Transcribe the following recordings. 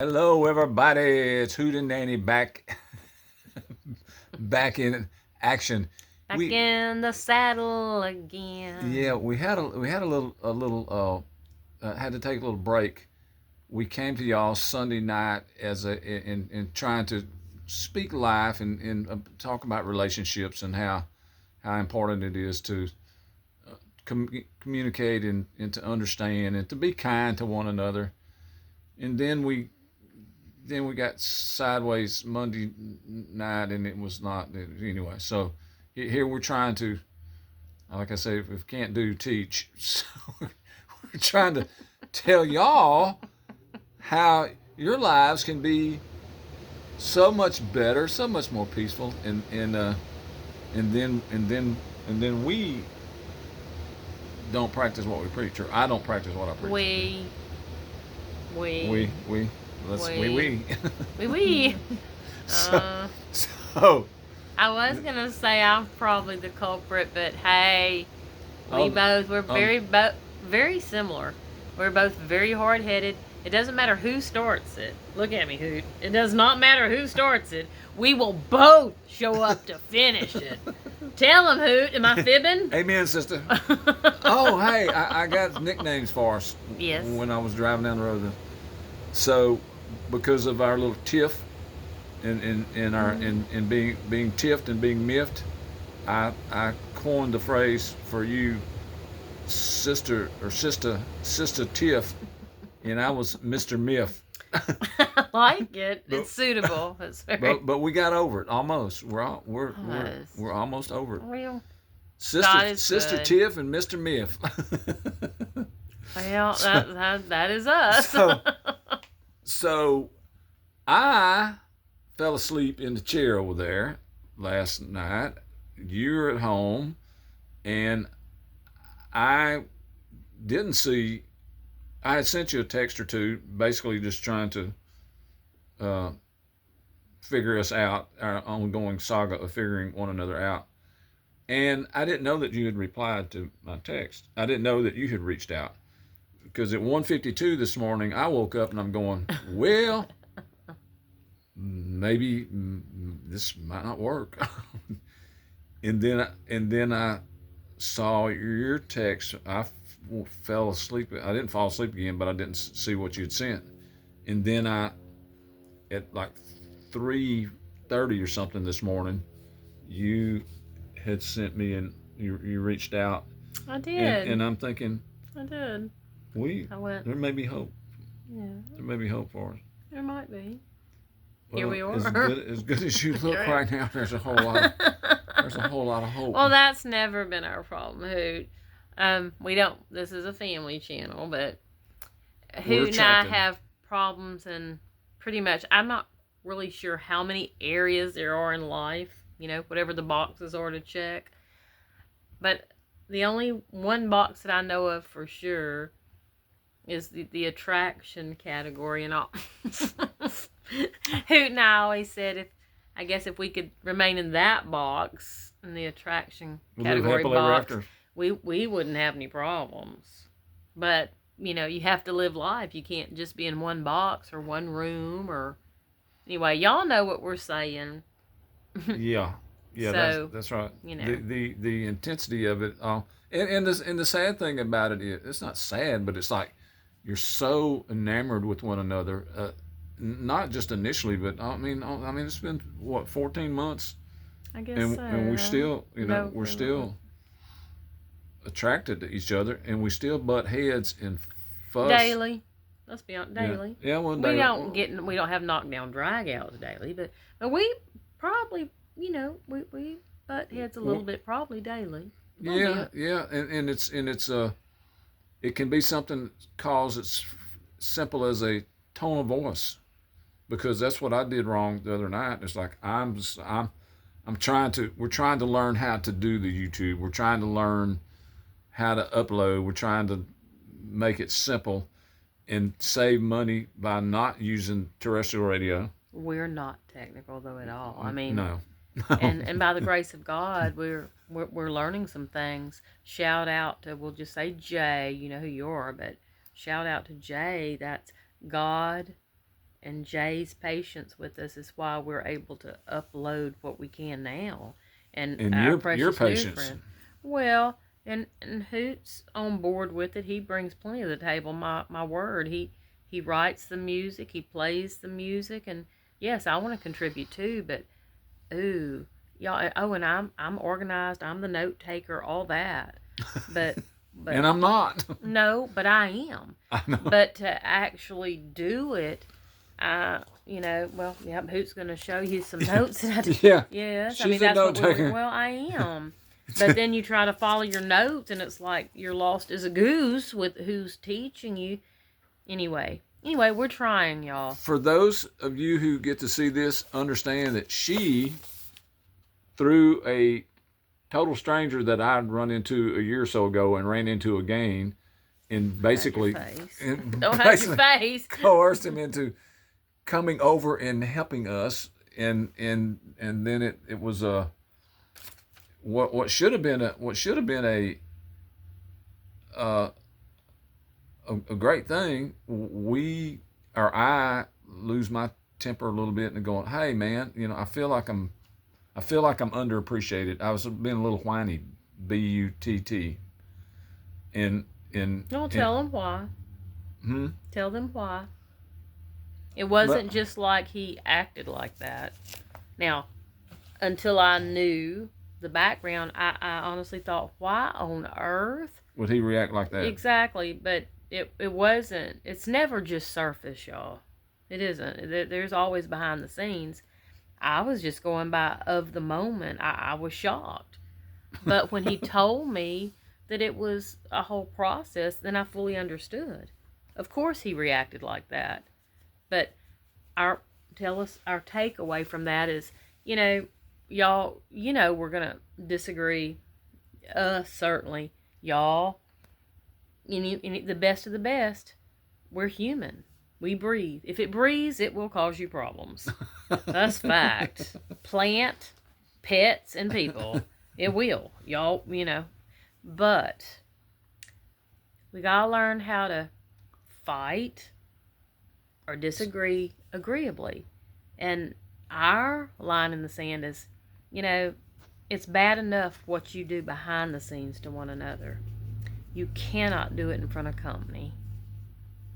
Hello, everybody. It's Hoot and Nanny back, back in action. Back We in the saddle yeah, again. we had had to take a little break. We came to y'all Sunday night as in trying to speak life and talk about relationships and how important it is to communicate and to understand and to be kind to one another. And then we got sideways Monday night, and it was not anyway. So here we're trying to, like I say, if we can't do teach, so we're trying to tell y'all how your lives can be so much better, so much more peaceful, and then we don't practice what we preach, or I don't practice what I preach. We, we, We let's we, we. we. so Uh, so I was gonna say I'm probably the culprit, but hey, we um, both we're um very similar. We're both very hard headed. It doesn't matter who starts it. Look at me, Hoot. It does not matter who starts it. We will both show up to finish it. Tell him, Hoot. Am I fibbing? Amen, sister. Oh, hey, I got nicknames for us Yes. when I was driving down the road. So, because of our little tiff in being tiffed and being miffed, I coined the phrase for you, sister Tiff, and I was Mr. Miff. I like it. but, It's suitable. It's very but we got over it almost. almost. We're almost over it. Well, Sister God is Sister good. Tiff and Mr. Miff. Well, so that is us. so so I fell asleep in the chair over there last night. You're at home, and I didn't see. I had sent you a text or two, basically just trying to uh, figure us out, our ongoing saga of figuring one another out. And I didn't know that you had replied to my text. I didn't know that you had reached out because at 1:52 this morning, I woke up and I'm going, well, maybe this might not work. and then I saw your text. I fell asleep. I didn't fall asleep again, but I didn't see what you had sent. And then at like 3:30 or something this morning, you had sent me and you reached out, I and did. I'm thinking I did. we I went. there may be hope. Yeah, There may be hope for us. there might be. Here Well, we as are. good as you look Here right now, there's a whole lot of hope. Well, that's never been our problem, Hoot. We don't. This is a family channel, but We're Hoot and I attracted. have problems in pretty much. I'm not really sure how many areas there are in life. Whatever the boxes are to check. But the only one box that I know of for sure is the attraction category, and all. Hoot and I always said if we could remain in that box, in the attraction We live category happily ever box, after. we wouldn't have any problems. But you have to live life. You can't just be in one box or one room or anyway. Y'all know what we're saying. Yeah, yeah, So that's right. you The know, the the intensity of it. And the sad thing about it is, it's not sad, but it's like you're so enamored with one another. Not just initially, but I mean, it's been what 14 months, I guess and we so. still, No, we're really. still attracted to each other, and we still butt heads and fuss. Daily. Let's be honest, Yeah, daily. yeah, one We day. don't get we don't have knockdown dragouts daily, but we probably we butt heads a little Well, bit probably daily. A little yeah, bit. yeah, and it's it can be something cause it's simple as a tone of voice, because that's what I did wrong the other night. It's like I'm trying to we're trying to learn how to do the YouTube. We're trying to learn how to upload. We're trying to make it simple and save money by not using terrestrial radio. We're not technical though at all. I mean, No. and by the grace of God, we're learning some things. Shout out to we'll just say Jay. You know who you are, but shout out to Jay. That's God and Jay's patience with us is why we're able to upload what we can now. And And our your precious new patience. friend. Well, and Hoot's on board with it. He brings plenty to the table. My word, he writes the music, he plays the music, and yes, I want to contribute too. But ooh, y'all. Oh, and I'm organized. I'm the note taker. All that. But And but I'm not. no, but I am. I know. But to actually do it, well, yep, Hoot's going to show you some notes. Yeah. Yes, I She's mean, a that's note what we taker. well, I am. But then you try to follow your notes, and it's like you're lost as a goose with who's teaching you. Anyway, we're trying, y'all. For those of you who get to see this, understand that she, through a total stranger that I'd run into a year or so ago and ran into again, and basically, Don't have your face. coerced him into coming over and helping us, and then it was what should have been uh, a great thing. I lose my temper a little bit and going, hey man, I feel like I'm underappreciated. I was being a little whiny, butt, and Don't tell them why. Hmm? Tell them why. It But wasn't just like he acted like that. Now, until I knew the background, I honestly thought, why on earth? would he react like that? Exactly, but it wasn't. It's never just surface, y'all. It isn't. There's always behind the scenes. I was just going by of the moment. I was shocked. But when he told me that it was a whole process, then I fully understood. Of course he reacted like that. But our our takeaway from that is, y'all, we're gonna disagree. Certainly, y'all. The best of the best. We're human. We breathe. If it breathes, it will cause you problems. That's fact. Plant, pets, and people. It will, y'all. But we gotta learn how to fight or disagree agreeably. And our line in the sand is, it's bad enough what you do behind the scenes to one another. You cannot do it in front of company.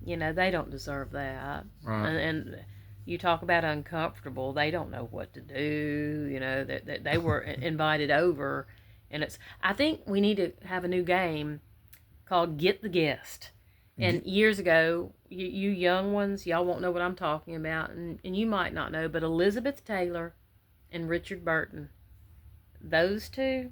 They don't deserve that. Right. And you talk about uncomfortable. They don't know what to do. That they were invited over, and I think we need to have a new game called Get the Guest. And years ago, you young ones, y'all won't know what I'm talking about, and you might not know, but Elizabeth Taylor and Richard Burton, those two,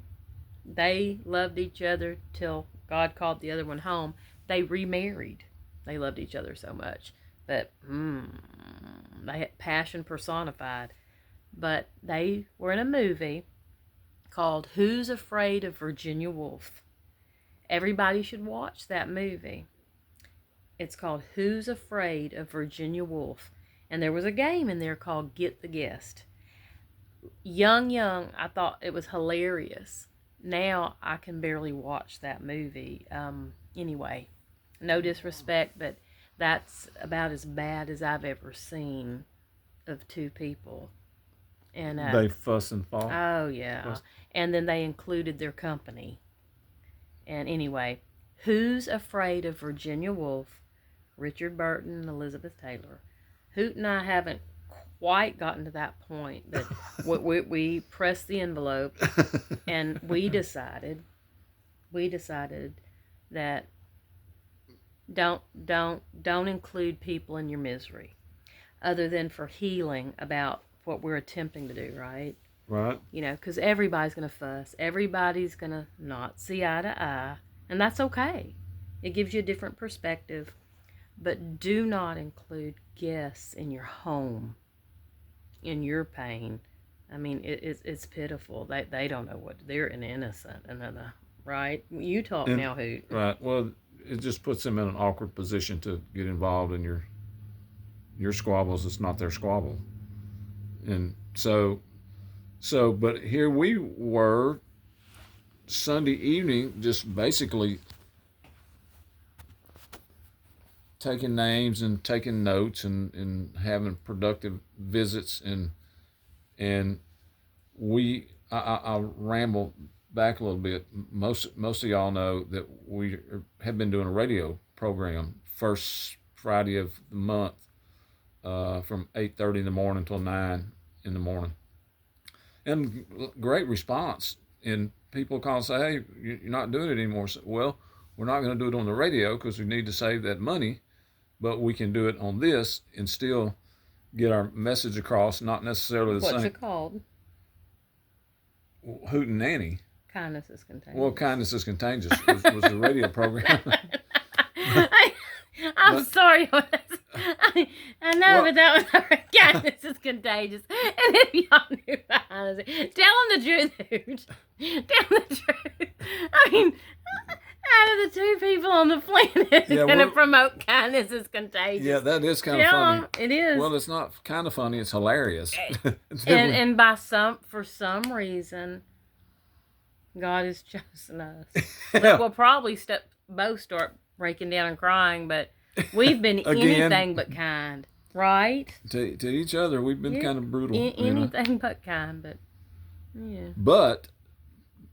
they loved each other till God called the other one home. They remarried. They loved each other so much. But, they had passion personified. But they were in a movie called Who's Afraid of Virginia Woolf? Everybody should watch that movie. It's called Who's Afraid of Virginia Woolf? And there was a game in there called Get the Guest. Young, I thought it was hilarious. Now I can barely watch that movie. Anyway, no disrespect, but that's about as bad as I've ever seen of two people. And they fuss and fall. Oh yeah, fuss. And then they included their company. And anyway, Who's Afraid of Virginia Woolf? Richard Burton, Elizabeth Taylor. Hoot and I haven't quite gotten to that point, but we pressed the envelope, and we decided that don't include people in your misery, other than for healing about what we're attempting to do, right? Right. Because everybody's gonna fuss, everybody's gonna not see eye to eye, and that's okay. It gives you a different perspective. But do not include guests in your home, in your pain. I mean, it's pitiful. They don't know what they're innocent, right? You talk now, Hoot. Right. Well, it just puts them in an awkward position to get involved in your squabbles. It's not their squabble, and so, but here we were Sunday evening, just basically taking names and taking notes and having productive visits and I'll ramble back a little bit. Most of y'all know that we have been doing a radio program first Friday of the month from 8:30 in the morning till 9 in the morning, and great response. And people call and say, "Hey, you're not doing it anymore." So, well, we're not going to do it on the radio because we need to save that money, but we can do it on this and still get our message across. Not necessarily the What's same. it called? Hoot and Nanny. Kindness is contagious. Well, Kindness is Contagious was the radio program. I'm sorry. I know, but that was kindness is contagious. And if y'all knew behind us, tell them the truth, Hoot. Tell them the truth. I mean, out of the two people on the planet who's going to promote kindness is contagious. Yeah, that is kind of funny. It is. Well, it's not kind of funny. It's hilarious. and for some reason, God has chosen us. Yeah. We'll probably both start breaking down and crying, but we've been anything but kind, right? To each other, we've been kind of brutal. Anything but kind, but yeah. But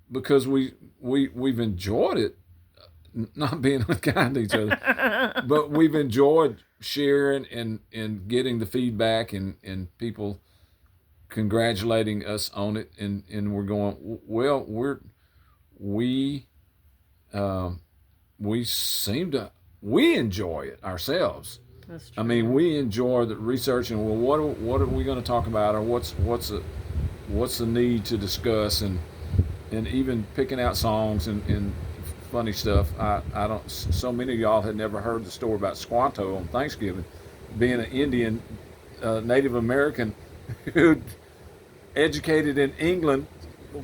because we've enjoyed it, not being unkind to each other, but we've enjoyed sharing and getting the feedback and people congratulating us on it, and we're going, well, we enjoy it ourselves. That's true. I mean, we enjoy the research and, well, what are we going to talk about, or what's the need to discuss, and even picking out songs and funny stuff. I don't. So many of y'all had never heard the story about Squanto on Thanksgiving, being an Indian, Native American, who educated in England,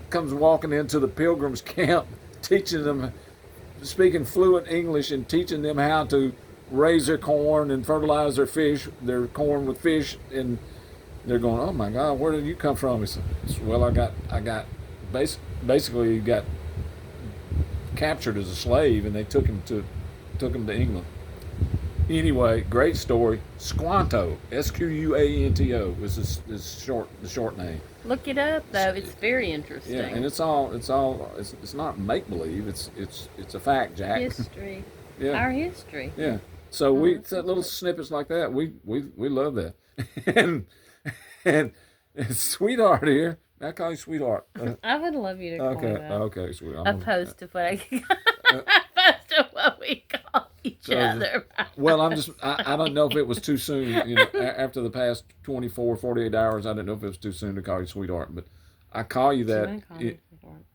comes walking into the Pilgrims camp, teaching them, speaking fluent English, and teaching them how to raise their corn and fertilize their corn with fish, and they're going, "Oh my God, where did you come from?" He said, "Well, I got basically got captured as a slave, and they took him to England." Anyway, great story. Squanto, Squanto, was the short name. Look it up though; it's very interesting. Yeah, and it's not make believe. It's a fact, Jack. History. Yeah. Our history. Yeah. So little snippets like that, we love that. and Sweetheart here. I call you Sweetheart. I would love you to call me that. Okay, sweetheart. Opposed to what opposed to what we call each other. Well, I don't know if it was too soon. After the past 24, 48 hours, I didn't know if it was too soon to call you Sweetheart. But I call you that. Do you want to call me Sweetheart?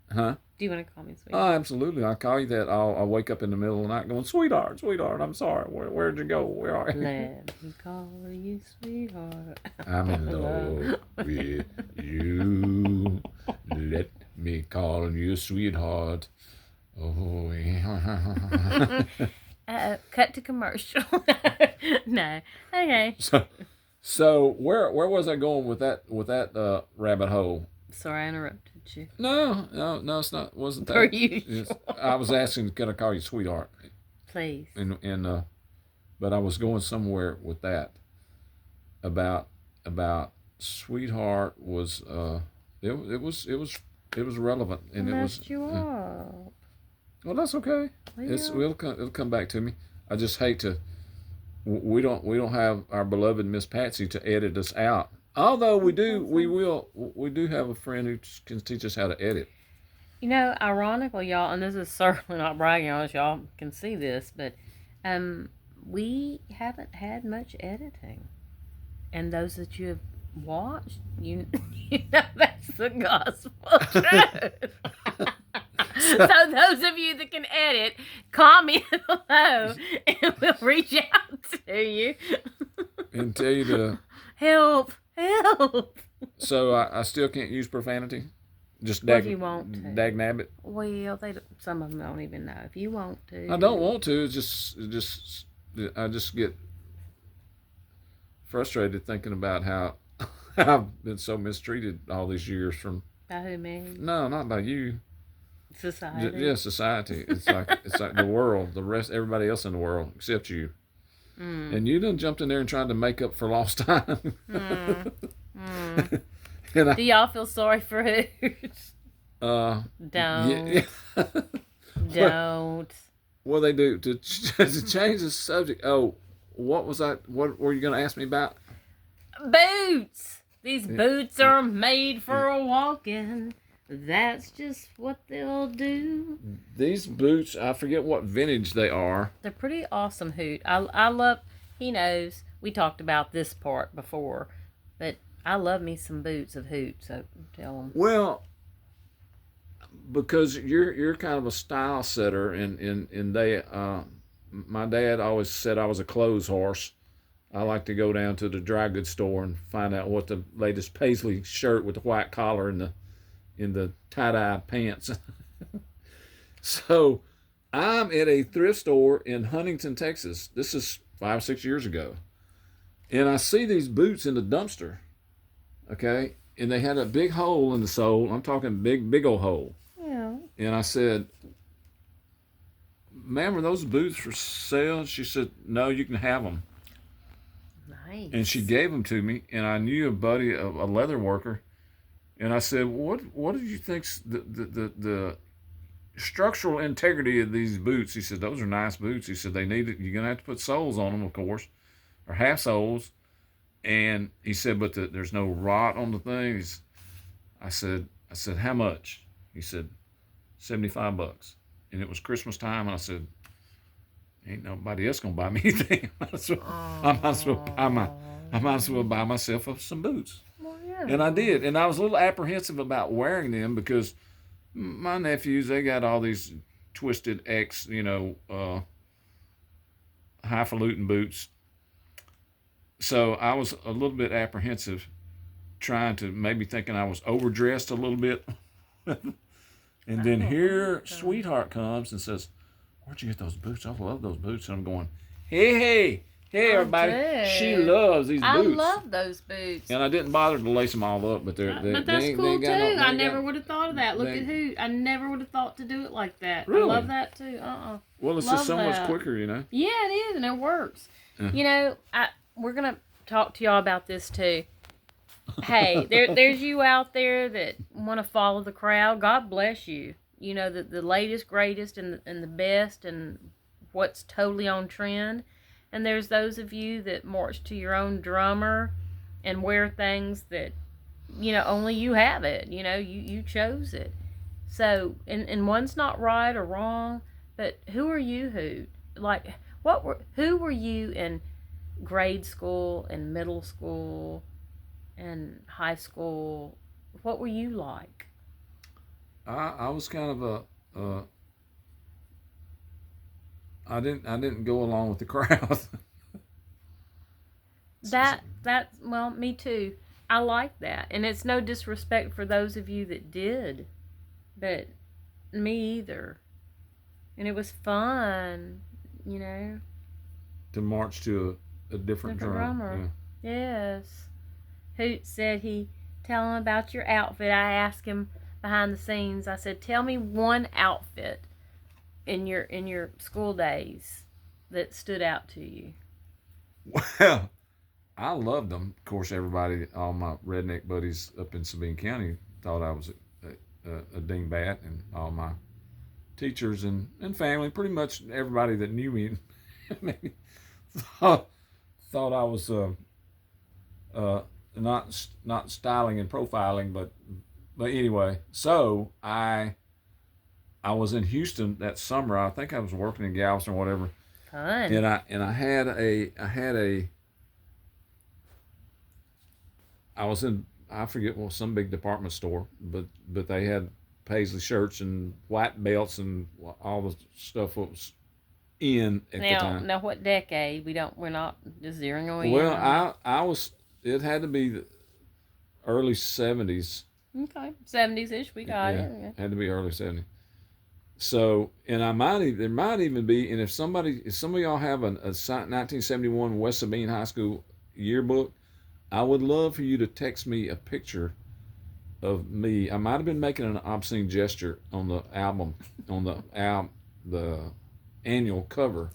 Huh? Do you want to call me Sweetheart? Oh, absolutely. I call you that. I'll wake up in the middle of the night going, Sweetheart, I'm sorry. Where'd you go? Where are you? Let me call you Sweetheart. I'm in love with you. Let me call you Sweetheart. Oh, yeah. Cut to commercial. No. Okay. So where was I going with that rabbit hole? Sorry, I interrupted you. No, it's not. Wasn't that? Per usual. I was asking, can I call you Sweetheart? Please. And but I was going somewhere with that about Sweetheart was it was relevant, and I it was. messed you up. Well, that's okay. Well. It'll come back to me. I just hate to. We don't have our beloved Miss Patsy to edit us out. Although we do have a friend who can teach us how to edit. Ironically, y'all, and this is certainly not bragging on us, y'all can see this, but we haven't had much editing. And those that you have watched, you know that's the gospel truth. So those of you that can edit, comment below, and we'll reach out to you. And tell you to... Help. So I still can't use profanity? Just if you want to. dag-nabbit? Well, some of them don't even know. If you want to. I don't want to. It's just I just get frustrated thinking about how I've been so mistreated all these years from... By who, me? No, not by you. Society. Yeah, society. It's like the world, everybody else in the world except you. And you done jumped in there and tried to make up for lost time. Mm. Mm. And Do y'all feel sorry for Hoot? Yeah. Don't. What they do to change the subject? Oh, what was I? What were you going to ask me about? Boots. These boots are made for walking. That's just what they'll do. These boots, I forget what vintage they are. They're pretty awesome, Hoot. I love. He knows we talked about this part before, but I love me some boots of Hoot. So tell him. Well, because you're kind of a style setter, and they my dad always said I was a clothes horse. I like to go down to the dry goods store and find out what the latest paisley shirt with the white collar and the tie-dye pants. So I'm at a thrift store in Huntington, Texas. This is 5 or 6 years ago, and I see these boots in the dumpster. Okay, and they had a big hole in the sole. I'm talking big old hole. Yeah. And I said, "Ma'am, are those boots for sale?" She said, "No, you can have them." Nice. And she gave them to me. And I knew a buddy, a leather worker. And I said, "What do you think's the structural integrity of these boots?" He said, "Those are nice boots." He said, "They need it. You're gonna have to put soles on them, of course, or half soles." And he said, "But there's no rot on the things." I said, "How much?" He said, $75. And it was Christmas time, and I said, "Ain't nobody else gonna buy me anything. I might as well buy myself some boots." Well, yeah. And I did. And I was a little apprehensive about wearing them because my nephews, they got all these twisted X, highfalutin boots. So I was a little bit apprehensive, trying to maybe thinking I was overdressed a little bit. And then here Sweetheart comes and says, "Where'd you get those boots? I love those boots." And I'm going, hey, everybody. did. She loves these boots. I love those boots. And I didn't bother to lace them all up, but But that's cool too. I never would have thought of that. Look at Hoot. I never would have thought to do it like that. Really? I love that too. Well, it's Love just so much that. quicker, Yeah, it is, and it works. We're gonna talk to y'all about this too. Hey, there's you out there that want to follow the crowd. God bless you. You know the latest, greatest, and the best, and what's totally on trend. And there's those of you that march to your own drummer and wear things that only you have it. You chose it. So and one's not right or wrong, but who are you? Who were you in grade school and middle school and high school? What were you like? I was kind of I didn't go along with the crowd. Well, me too. I like that, and it's no disrespect for those of you that did, but me either. And it was fun, To march to a different drum. drummer. Yeah. Yes. Hoot said tell him about your outfit. I asked him behind the scenes. I said, "Tell me one outfit in your school days that stood out to you." Well, I loved them. Of course, all my redneck buddies up in Sabine County thought I was a dingbat, and all my teachers and family, pretty much everybody that knew me, maybe thought I was not styling and profiling, but anyway. So I was in Houston that summer. I think I was working in Galveston or whatever. Fun. And I was in, I forget, some big department store, but they had paisley shirts and white belts and all the stuff that was in at the time. Now what decade? We're not just zeroing in. Well, I was, it had to be the early 70s. Okay, 70s-ish. We got it. Yeah. Had to be early 70s. So, and there might even be, and if some of y'all have a 1971 West Sabine High School yearbook, I would love for you to text me a picture of me. I might have been making an obscene gesture on the album, the annual cover,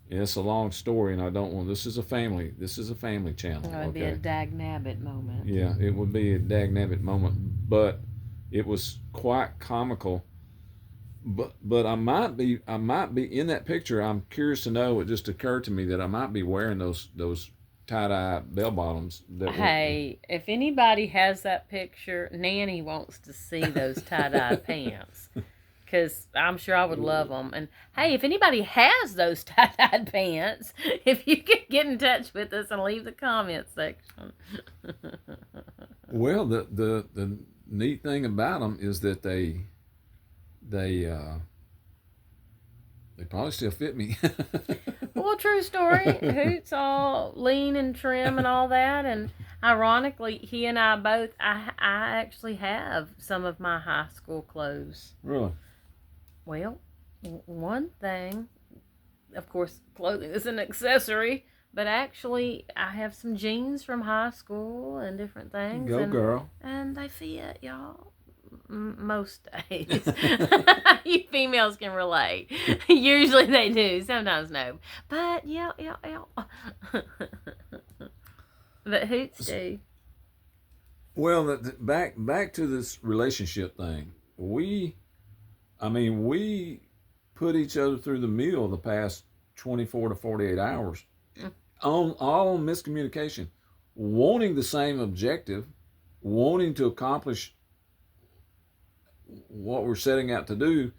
It's a long story, and I don't want. This is a family. This is a family channel. That would be a dagnabbit moment. Yeah, it would be a dagnabbit moment, but it was quite comical. But I might be in that picture. I'm curious to know. It just occurred to me that I might be wearing those tie dye bell bottoms. Hey, if anybody has that picture, Nanny wants to see those tie dye pants. Because I'm sure I would love them. And hey, if anybody has those tie-dyed pants, if you could get in touch with us and leave the comment section. Well, the neat thing about them is that they probably still fit me. Well, true story. Hoot's all lean and trim and all that. And ironically, he and I both, I actually have some of my high school clothes. Really? Well, one thing, of course, clothing is an accessory, but actually, I have some jeans from high school and different things. Go, girl. And they fit, y'all, most days. You females can relate. Usually they do, sometimes no. But, yeah. But Hoots do. Well, back to this relationship thing. We put each other through the mill the past 24 to 48 hours on miscommunication, wanting the same objective, wanting to accomplish what we're setting out to do,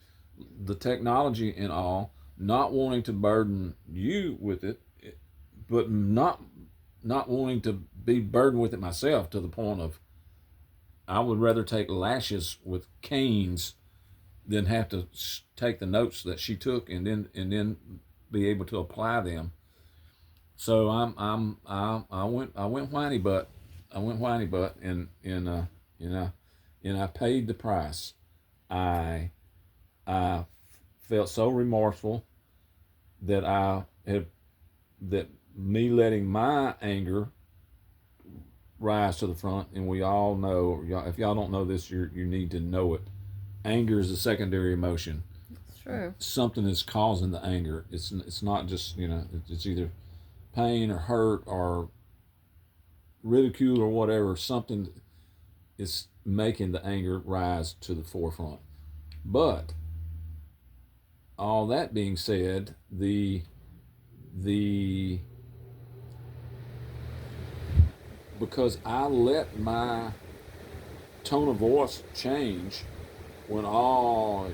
the technology and all, not wanting to burden you with it, but not wanting to be burdened with it myself, to the point of I would rather take lashes with canes than have to take the notes that she took and then be able to apply them. So I went whiny butt. And I paid the price. I felt so remorseful that me letting my anger rise to the front, and we all know, if y'all don't know this, you need to know it. Anger is a secondary emotion. It's true. Something is causing the anger. It's not just, it's either pain or hurt or ridicule or whatever. Something is making the anger rise to the forefront. But all that being said, because I let my tone of voice change when all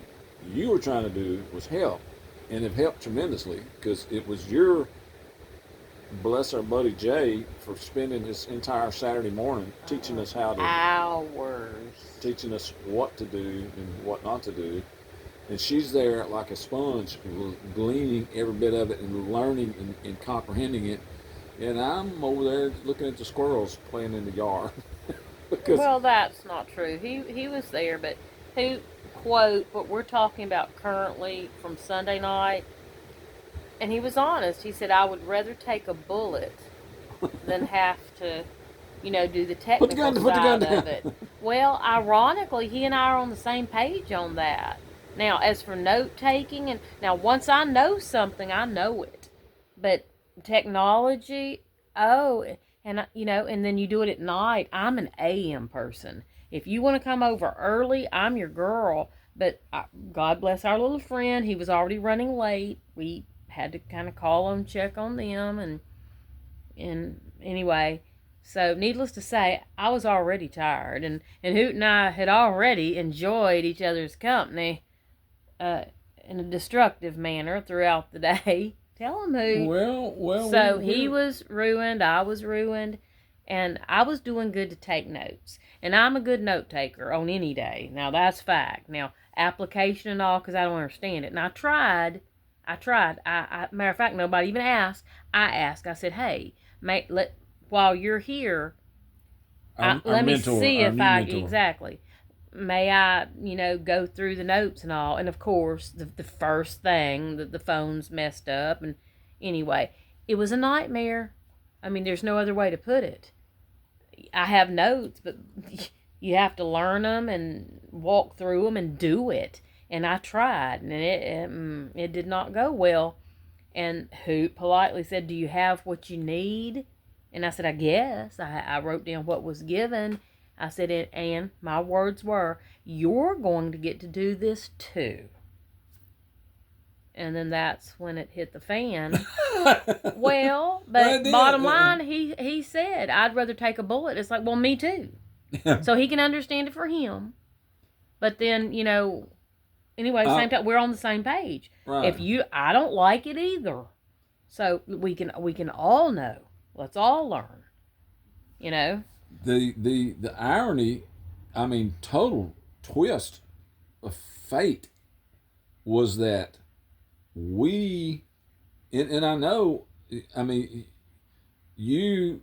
you were trying to do was help, and it helped tremendously, because it was your, bless our buddy Jay for spending his entire Saturday morning teaching us teaching us what to do and what not to do. And she's there like a sponge, gleaning every bit of it and learning and comprehending it. And I'm over there looking at the squirrels playing in the yard. Well, that's not true. He was there, but who quote what we're talking about currently from Sunday night? And he was honest. He said, "I would rather take a bullet than have to, do the technical side of it." Well, ironically, he and I are on the same page on that. Now, as for note taking, and now once I know something, I know it. But technology, and and then you do it at night. I'm an AM person. If you want to come over early, I'm your girl. But God bless our little friend. He was already running late. We had to kind of call them, check on them, and anyway. So, needless to say, I was already tired, and Hoot and I had already enjoyed each other's company in a destructive manner throughout the day. Tell him, Hoot. Well. So he was ruined, I was ruined, and I was doing good to take notes. And I'm a good note taker on any day. Now, that's fact. Now, application and all, because I don't understand it. And I tried. Matter of fact, nobody even asked. I asked. I said, "Hey, while you're here, let me see if exactly. May I, go through the notes and all." And of course, the first thing, the phone's messed up. And anyway, it was a nightmare. I mean, there's no other way to put it. I have notes, but you have to learn them and walk through them and do it. And I tried, and it did not go well. And Hoot politely said, "Do you have what you need?" And I said, "I guess." I wrote down what was given. I said, "And my words were, you're going to get to do this too." And then that's when it hit the fan. Well, but bottom line, he said, "I'd rather take a bullet." It's like, well, me too. So he can understand it for him. But then, anyway, same time, we're on the same page. Right. I don't like it either. So we can all know. Let's all learn. The irony, I mean, total twist of fate was that we, and I know, I mean, you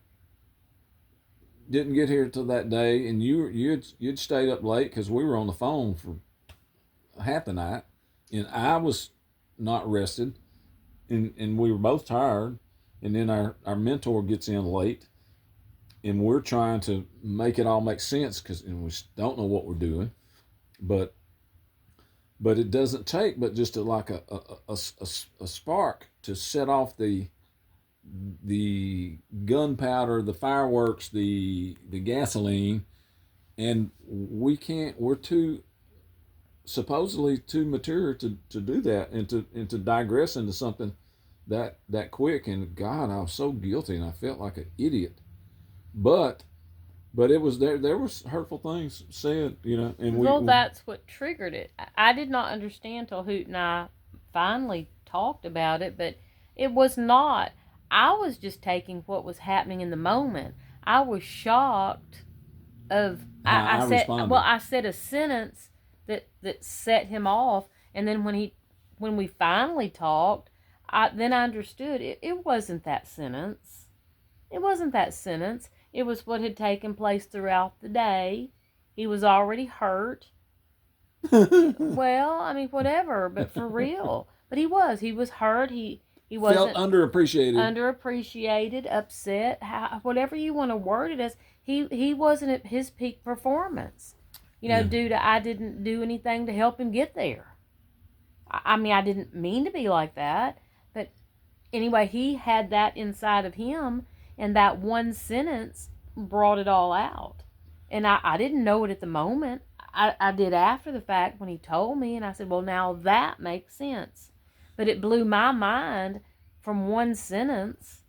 didn't get here till that day, and you'd stayed up late because we were on the phone for half the night, and I was not rested, and we were both tired, and then our mentor gets in late, and we're trying to make it all make sense because we don't know what we're doing, but it doesn't take but just a spark to set off the gunpowder, the fireworks, the gasoline, and we're supposedly too mature to do that, and to digress into something that quick. And God, I was so guilty, and I felt like an idiot. But it was there was hurtful things said, and that's what triggered it. I did not understand till Hoot and I finally talked about it, but it was not. I was just taking what was happening in the moment. I was shocked of I said responded. I said a sentence that set him off, and then when we finally talked, then I understood it wasn't that sentence. It wasn't that sentence. It was what had taken place throughout the day. He was already hurt. Well, I mean, whatever, but for real. But he was hurt. He wasn't felt underappreciated, upset, whatever you want to word it as. He wasn't at his peak performance. Due to I didn't do anything to help him get there. I mean, I didn't mean to be like that, but anyway, he had that inside of him, and that one sentence brought it all out. And I didn't know it at the moment. I did after the fact when he told me, and I said, well, now that makes sense. But it blew my mind from one sentence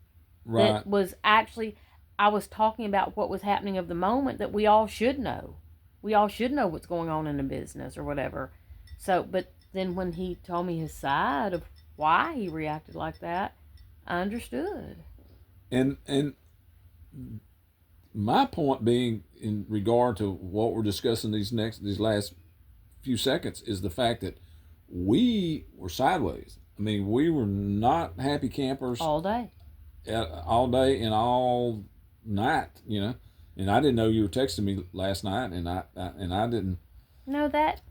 that was actually, I was talking about what was happening of the moment that we all should know. We all should know what's going on in the business or whatever. So, but then when he told me his side of why he reacted like that, I understood. And my point being, in regard to what we're discussing these last few seconds, is the fact that we were sideways. I mean, we were not happy campers all day and all night. And I didn't know you were texting me last night, and I didn't. No, that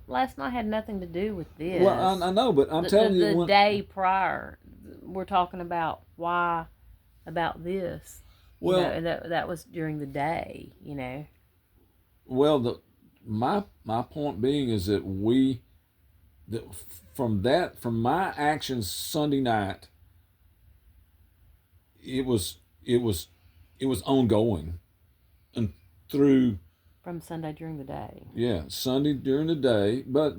last night had nothing to do with this. Well, I know, but I'm telling you, the day prior, we're talking about why about this. Well, and that was during the day, Well, my point being is that from my actions Sunday night, it was ongoing, and through from Sunday during the day. Yeah, Sunday during the day, but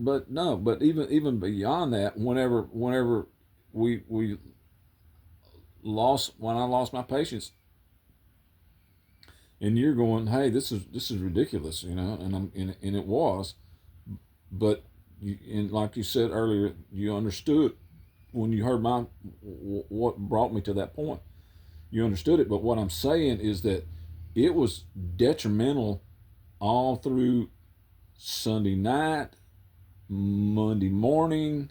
even beyond that, whenever we lost, when I lost my patience, and you're going, hey, this is ridiculous, and it was, but and like you said earlier, you understood when you heard what brought me to that point. You understood it, but what I'm saying is that it was detrimental all through Sunday night, Monday morning,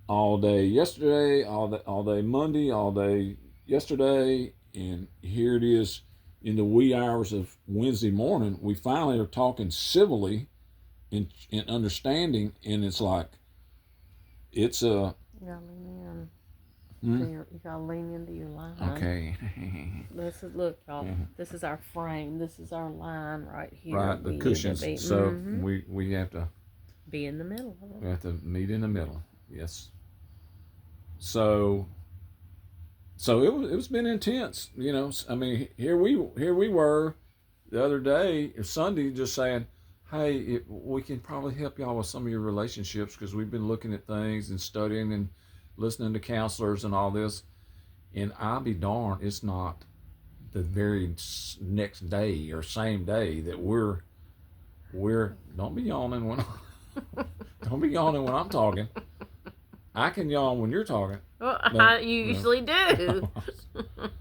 all day yesterday, all day Monday, all day yesterday, and here it is in the wee hours of Wednesday morning. We finally are talking civilly and understanding, and it's like, it's a... You gotta lean in. You gotta lean into your line. Okay. Look, y'all. Mm-hmm. This is our frame. This is our line right here. Right, the cushions. So we have to be in the middle. We have to meet in the middle. Yes. so it was been intense. I mean, here we were the other day, Sunday, just saying, hey, we can probably help y'all with some of your relationships because we've been looking at things and studying and listening to counselors and all this. And I'll be darned, it's not the very next day or same day that we're don't be yawning when don't be yawning when I'm talking. I can yawn when you're talking. Well, I usually do.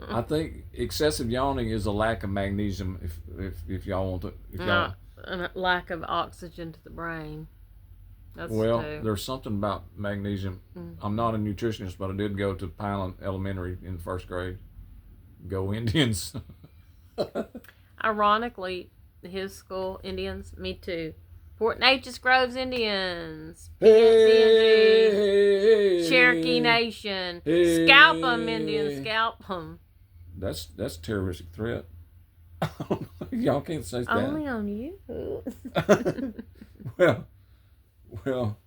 I think excessive yawning is a lack of magnesium. If y'all want to, A lack of oxygen to the brain. There's something about magnesium. Mm-hmm. I'm not a nutritionist, but I did go to Pineland Elementary in first grade. Go Indians. Ironically, his school, Indians, me too. Fort Natchez Groves Indians. Hey, Cherokee Nation. Hey, Scalp them, Indians. Scalp them. That's a terroristic threat. Y'all can't say that. Only on you. Well.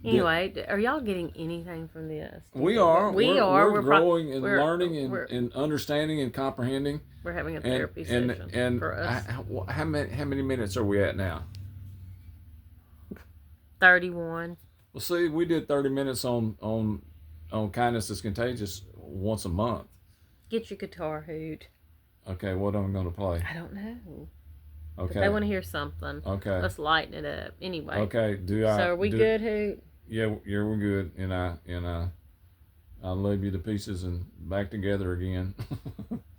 Anyway, are y'all getting anything from this? We are. We're growing and learning and understanding and comprehending. We're having a therapy session and for us. How many minutes are we at now? 31. Well, see, we did 30 minutes on Kindness is Contagious once a month. Get your guitar, Hoot. Okay, what am I going to play? I don't know. Okay. But they want to hear something. Okay. Let's lighten it up. Anyway. Okay. So are we good, Hoot? Yeah, we're good. And I love you to pieces and back together again.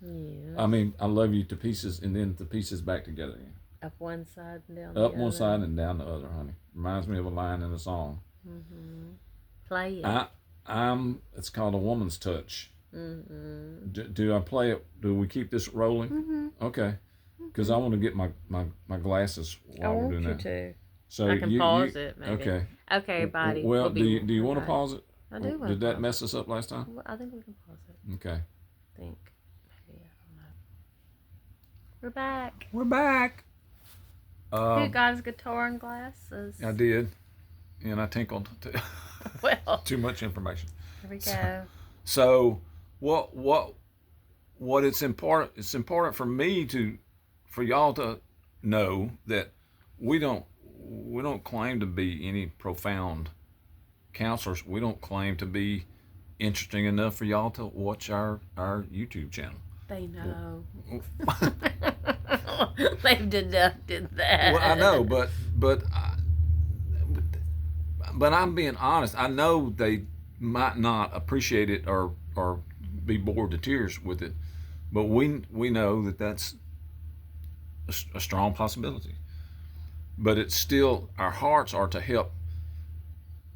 Yeah. I mean, I love you to pieces and then to pieces back together again. Up one side and down the Up other. one side and down the other, honey. Reminds me of a line in a song. Mm-hmm. Play it. It's called A Woman's Touch. Mm-hmm. Do I play it? Do we keep this rolling? Mm-hmm. Okay. Because I want to get my glasses while we're doing that. I want you to. So I can pause it, maybe. Okay. Okay, everybody. Well, do you want to pause it? I do want to. Did that mess us up last time? Well, I think we can pause it. Okay. I think. Maybe, I don't know. We're back. We're back. Who got his guitar and glasses? I did. And I tinkled. Well. Too much information. Here we go. So what it's important for me for y'all to know that we don't claim to be any profound counselors. We don't claim to be interesting enough for y'all to watch our YouTube channel. They know. They've deducted that. Well, I know, but I'm being honest. I know they might not appreciate it or be bored to tears with it, but we know that that's a strong possibility. But it's still, our hearts are to help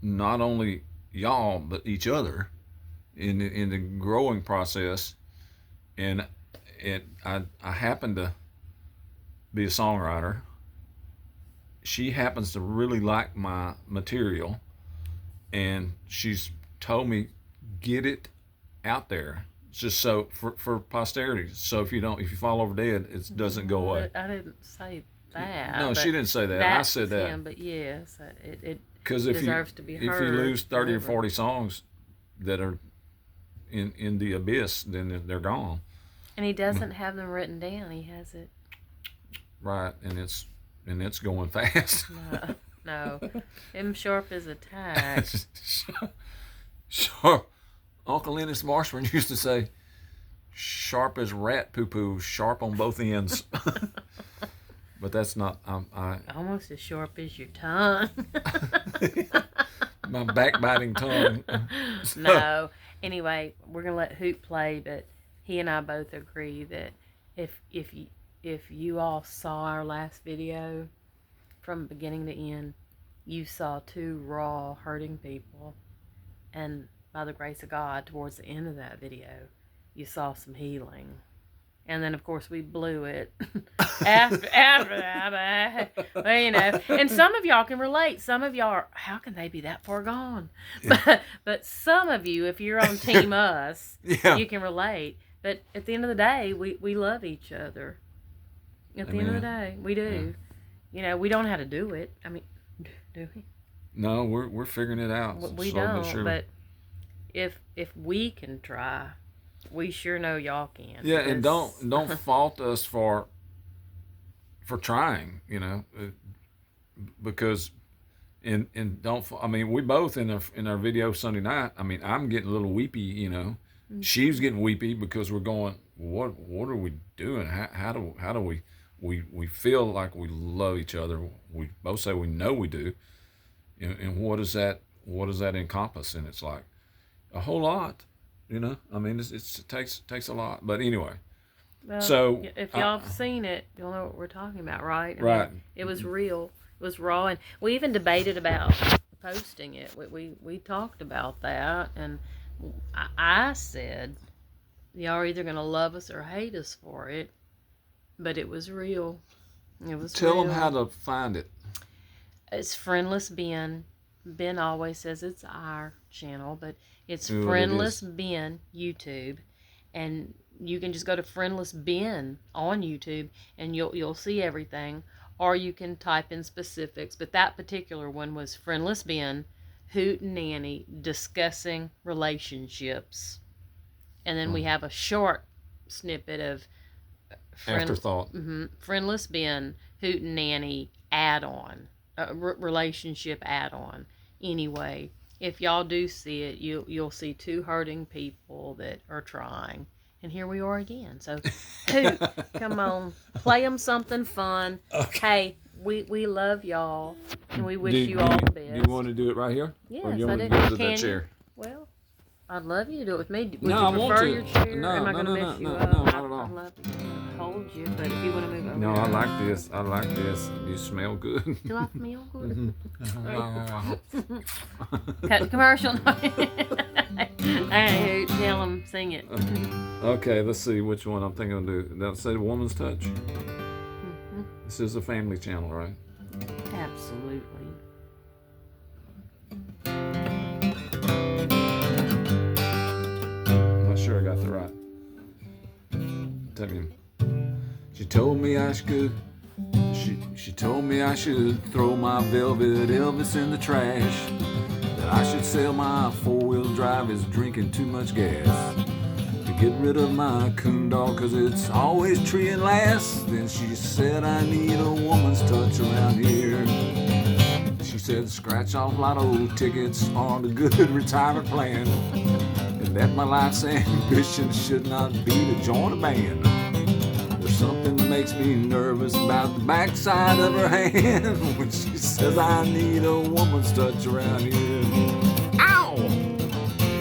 not only y'all but each other in the growing process. And I happen to be a songwriter. She happens to really like my material, and she's told me, get it out there, just so for posterity. So if you fall over dead, it doesn't go away. I didn't say that. No, she didn't say that. I said that. Him, but yes, it deserves to be heard. If you lose 30 or 40 songs that are in the abyss, then they're gone. And he doesn't have them written down. He has it. Right, and it's going fast. No. M sharp is a tag. Sure. Uncle Ennis Marshman used to say, sharp as rat poo-poo, sharp on both ends. But that's not... almost as sharp as your tongue. My backbiting tongue. No. Anyway, we're going to let Hoot play, but he and I both agree that if you all saw our last video from beginning to end, you saw two raw, hurting people. And by the grace of God, towards the end of that video, you saw some healing. And then, of course, we blew it after that. Well, you know, and some of y'all can relate. Some of y'all are, how can they be that far gone? Yeah. But some of you, if you're on Team Us, yeah. you can relate. But at the end of the day, we love each other. At the end of the day, we do. Yeah. You know, we don't know how to do it. I mean, do we? No, we're figuring it out. We don't, but if we can try, we sure know y'all can. Yeah, and don't fault us for trying, because don't. I mean, we both in our video Sunday night. I mean, I'm getting a little weepy, She's getting weepy because we're going. What are we doing? How do we feel like we love each other? We both say we know we do, and what does that encompass? And it's like a whole lot, I mean, it takes a lot. But anyway, well, so if y'all have seen it, you'll know what we're talking about, right? Right. Mean, it was real. It was raw, and we even debated about posting it. We talked about that, and I said, y'all are either gonna love us or hate us for it, but it was real. It was. Tell real. them how to find it. It's Friendless Ben. Ben always says it's our channel, but it's Well, Friendless Ben YouTube, and you can just go to Friendless Ben on YouTube, and you'll see everything. Or you can type in specifics, but that particular one was Friendless Ben, Hoot and Nanny discussing relationships, and then we have a short snippet of Afterthought. Friendless Ben, Hoot and Nanny add-on, relationship add-on. Anyway, if y'all do see it, you'll see two hurting people that are trying. And here we are again. So, Hoot, come on, play them something fun. Okay. Hey, we love y'all, and we wish you all the best. Do you want to do it right here? Yes, or you want I to do. go to Can that chair? Well, I'd love you to do it with me. Would No, you I want prefer to. your chair? No, Am I no, going to no, mess no, you no, up? no, not at all. I'd love to hold you, but if you want to move over. No, I like this. I like this. You smell good. Do I smell good? Mm-hmm. Cut the commercial. Hey, tell them, sing it. Okay, let's see which one I'm thinking of do. That say Woman's Touch. This is a family channel, right? Absolutely. I'm not sure I got that right. Tell me. She told me I should. She told me I should throw my velvet Elvis in the trash. That I should sell my four-wheel drive is drinking too much gas. To get rid of my coon dog, cause it's always treeing last. Then she said I need a woman's touch around here. She said scratch off lotto tickets on a good retirement plan. And that my life's ambition should not be to join a band. There's something that makes me nervous about the backside of her hand when she says I need a woman's touch around here. Ow!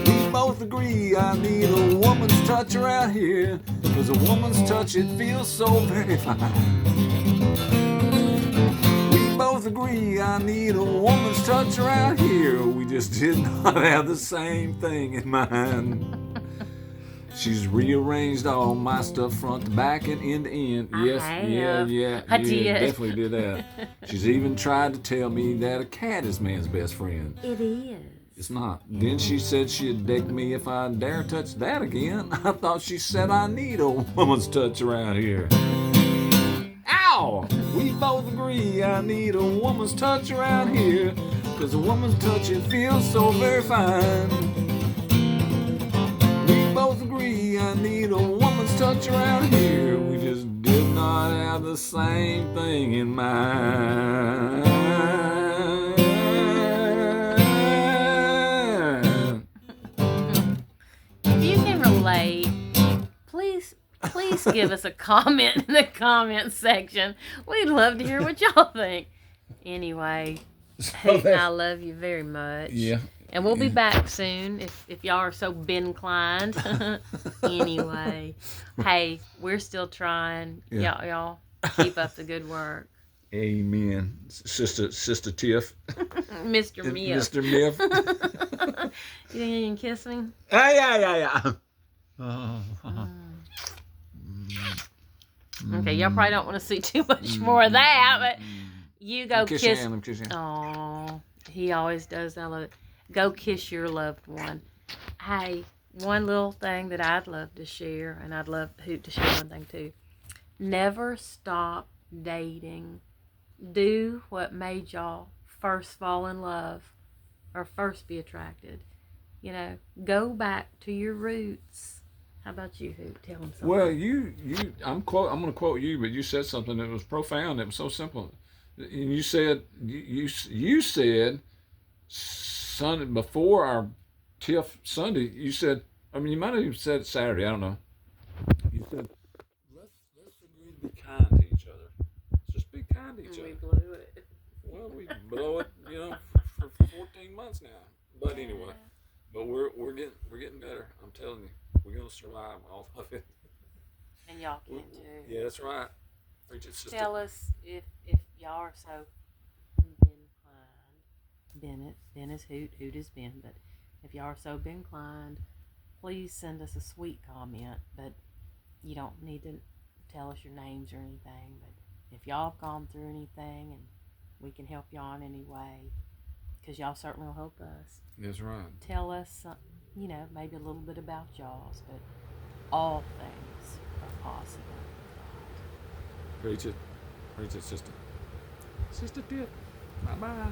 We both agree I need a woman's touch around here, cause a woman's touch, it feels so very fine. We both agree I need a woman's touch around here. We just did not have the same thing in mind. She's rearranged all my stuff front to back and end to end. Yes, yeah, I did. definitely did that. She's even tried to tell me that a cat is man's best friend. It is. It's not. Then she said she'd deck me if I dare touch that again. I thought she said I need a woman's touch around here. Ow! We both agree I need a woman's touch around here, cause a woman's touch, it feels so very fine. We both agree I need a woman's touch around here. We just did not have the same thing in mind. If you can relate, please give us a comment in the comment section. We'd love to hear what y'all think. Anyway, Hoot and I love you very much. Yeah. And we'll be back soon if y'all are so Ben inclined. Anyway, hey, we're still trying. Yeah. Y'all keep up the good work. Amen. Sister Tiff. Mr. Miff. Mr. Miff. You think you can kiss me? Yeah. Okay, y'all probably don't want to see too much more of that, but you go Kiss kiss. your hand. Kiss your hand. Oh, he always does. I love it. Go kiss your loved one. Hey, one little thing that I'd love to share, and I'd love Hoot to share one thing too. Never stop dating. Do what made y'all first fall in love or first be attracted. You know, go back to your roots. How about you, Hoot? Tell them something. Well, I'm going to quote you, but you said something that was profound. It was so simple. And you said, you said Sunday before our TIFF Sunday. You said, I mean, you might have even said it Saturday. I don't know. You said, let's agree to be kind to each other. Just be kind to each And we other. blew it. Well, we blow it, for 14 months now. But anyway, but we're getting better. I'm telling you, we're gonna survive all of it. And y'all can too. Yeah, that's right. Preach it, sister. Tell us if y'all are so inclined. Ben is Hoot, Hoot is Ben. But if y'all are so inclined, please send us a sweet comment. But you don't need to tell us your names or anything. But if y'all have gone through anything and we can help y'all in any way, because y'all certainly will help us. That's right. Tell us, maybe a little bit about y'all's, but all things are possible. Preach it, sister. Sister Tip. Bye bye.